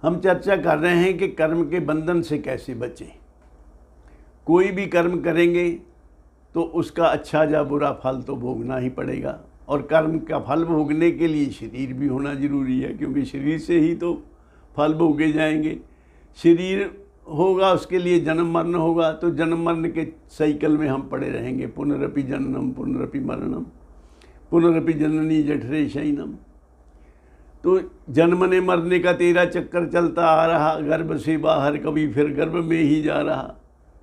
हम चर्चा कर रहे हैं कि कर्म के बंधन से कैसे बचें। कोई भी कर्म करेंगे तो उसका अच्छा या बुरा फल तो भोगना ही पड़ेगा, और कर्म का फल भोगने के लिए शरीर भी होना ज़रूरी है, क्योंकि शरीर से ही तो फल भोगे जाएंगे। शरीर होगा, उसके लिए जन्म मरण होगा, तो जन्म मरण के साइकिल में हम पड़े रहेंगे। पुनरपि जननम पुनरपि मरणम पुनरपि जननी जठरे शयनम। तो जन्मने मरने का तेरा चक्कर चलता आ रहा, गर्भ से बाहर कभी फिर गर्भ में ही जा रहा।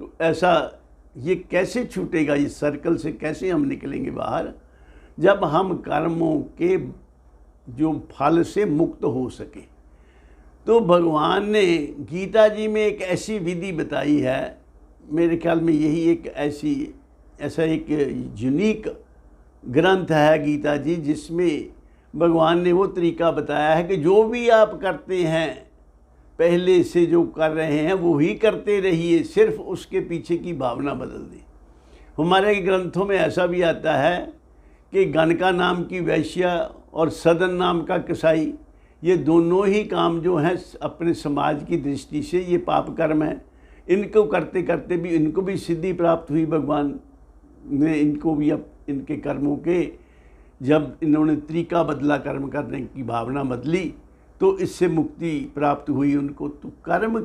तो ऐसा ये कैसे छूटेगा, इस सर्कल से कैसे हम निकलेंगे बाहर, जब हम कर्मों के जो फल से मुक्त हो सके। तो भगवान ने गीता जी में एक ऐसी विधि बताई है, मेरे ख्याल में यही एक ऐसा एक यूनिक ग्रंथ है गीता जी, जिसमें भगवान ने वो तरीका बताया है कि जो भी आप करते हैं, पहले से जो कर रहे हैं वो ही करते रहिए, सिर्फ उसके पीछे की भावना बदल दें। हमारे ग्रंथों में ऐसा भी आता है कि गणका नाम की वैश्या और सदन नाम का कसाई, ये दोनों ही काम जो हैं अपने समाज की दृष्टि से ये पाप कर्म है। इनको करते करते भी इनको भी सिद्धि प्राप्त हुई। भगवान ने इनको भी अब इनके कर्मों के, जब इन्होंने तरीका बदला, कर्म करने की भावना बदली, तो इससे मुक्ति प्राप्त हुई उनको। तो कर्म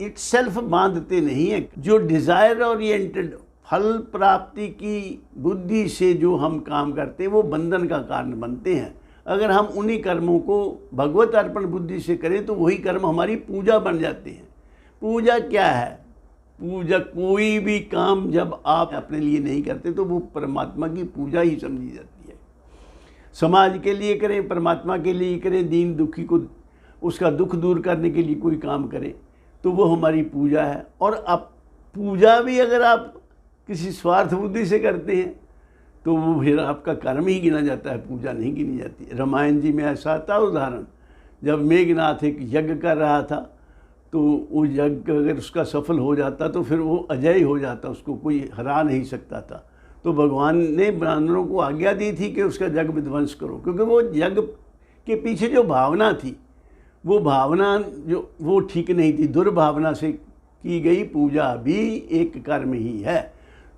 इटसेल्फ बांधते नहीं है। जो डिज़ायर ओरिएंटेड फल प्राप्ति की बुद्धि से जो हम काम करते हैं वो बंधन का कारण बनते हैं। अगर हम उन्हीं कर्मों को भगवत अर्पण बुद्धि से करें तो वही कर्म हमारी पूजा बन जाते हैं। पूजा क्या है? पूजा, कोई भी काम जब आप अपने लिए नहीं करते तो वो परमात्मा की पूजा ही समझी जाती है। समाज के लिए करें, परमात्मा के लिए करें, दीन दुखी को उसका दुख दूर करने के लिए कोई काम करें तो वो हमारी पूजा है। और अब पूजा भी अगर आप किसी स्वार्थ बुद्धि से करते हैं तो वो फिर आपका कर्म ही गिना जाता है, पूजा नहीं गिनी जाती। रामायण जी में ऐसा था उदाहरण, जब मेघनाथ एक यज्ञ कर रहा था तो वो यज्ञ अगर उसका सफल हो जाता तो फिर वो अजय हो जाता, उसको कोई हरा नहीं सकता था। तो भगवान ने ब्राह्मणों को आज्ञा दी थी कि उसका यज्ञ विध्वंस करो, क्योंकि वो यज्ञ के पीछे जो भावना थी वो भावना जो वो ठीक नहीं थी। दुर्भावना से की गई पूजा भी एक कर्म ही है।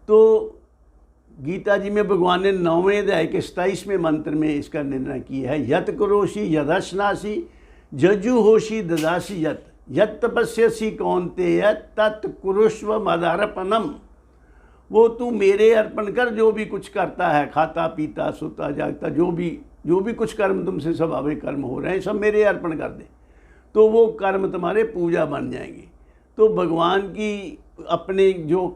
तो गीता जी में भगवान ने 9वें अध्याय के 27वें मंत्र में इसका निर्णय किया है, यत करोषि यदश्नासी जजु होशी ददासी यत यत तपस्यसी कौन्तेय तत् कुरुष्व मदार्पणम। वो तू मेरे अर्पण कर, जो भी कुछ करता है, खाता पीता सोता जागता, जो भी कुछ कर्म तुमसे स्वाभाविक कर्म हो रहे हैं सब मेरे अर्पण कर दे, तो वो कर्म तुम्हारे पूजा बन जाएंगे। तो भगवान की अपने जो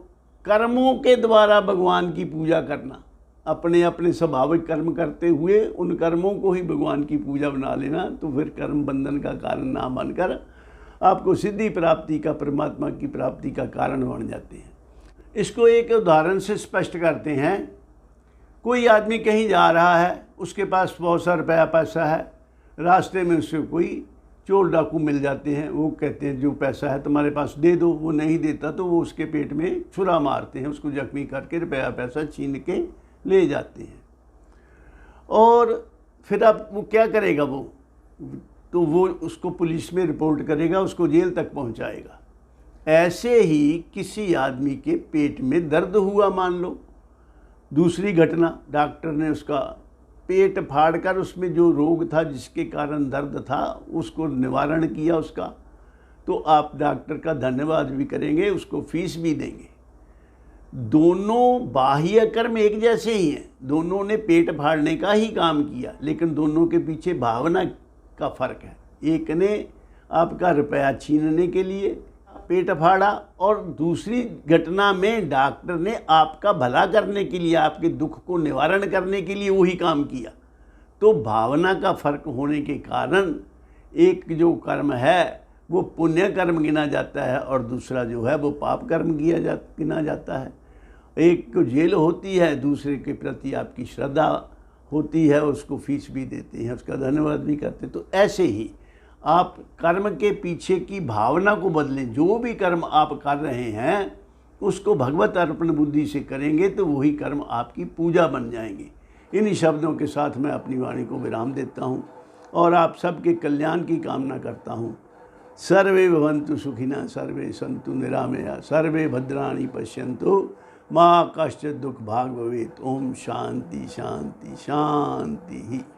कर्मों के द्वारा भगवान की पूजा करना, अपने अपने स्वाभाविक कर्म करते हुए उन कर्मों को ही भगवान की पूजा बना लेना, तो फिर कर्म बंधन का कारण ना बनकर आपको सिद्धि प्राप्ति का, परमात्मा की प्राप्ति का कारण बन जाते हैं। इसको एक उदाहरण से स्पष्ट करते हैं। कोई आदमी कहीं जा रहा है, उसके पास बहुत सारा रुपया पैसा है, रास्ते में उससे कोई चोर डाकू मिल जाते हैं। वो कहते हैं जो पैसा है तुम्हारे पास दे दो, वो नहीं देता तो वो उसके पेट में छुरा मारते हैं, उसको जख्मी करके रुपया पैसा छीन के ले जाते हैं। और फिर अब वो क्या करेगा, तो वो उसको पुलिस में रिपोर्ट करेगा, उसको जेल तक पहुंचाएगा। ऐसे ही किसी आदमी के पेट में दर्द हुआ, मान लो दूसरी घटना, डॉक्टर ने उसका पेट फाड़कर उसमें जो रोग था जिसके कारण दर्द था उसको निवारण किया उसका, तो आप डॉक्टर का धन्यवाद भी करेंगे, उसको फीस भी देंगे। दोनों बाह्य कर्म एक जैसे ही हैं, दोनों ने पेट फाड़ने का ही काम किया, लेकिन दोनों के पीछे भावना का फर्क है। एक ने आपका रुपया छीनने के लिए पेट फाड़ा, और दूसरी घटना में डॉक्टर ने आपका भला करने के लिए, आपके दुख को निवारण करने के लिए वही काम किया। तो भावना का फर्क होने के कारण एक जो कर्म है वो पुण्य कर्म गिना जाता है और दूसरा जो है वो पाप कर्म गिना जाता है। एक को जेल होती है, दूसरे के प्रति आपकी श्रद्धा होती है, उसको फीस भी देते हैं, उसका धन्यवाद भी करते हैं। तो ऐसे ही आप कर्म के पीछे की भावना को बदलें। जो भी कर्म आप कर रहे हैं उसको भगवत अर्पण बुद्धि से करेंगे तो वही कर्म आपकी पूजा बन जाएंगे। इन्हीं शब्दों के साथ मैं अपनी वाणी को विराम देता हूँ और आप सबके कल्याण की कामना करता हूँ। सर्वे भवन्तु सुखिनः, सर्वे सन्तु निरामया, सर्वे भद्राणि पश्यन्तु, माँ कश्चित् दुःख भाग् भवेत्। ओम शांति शांति शांति ही।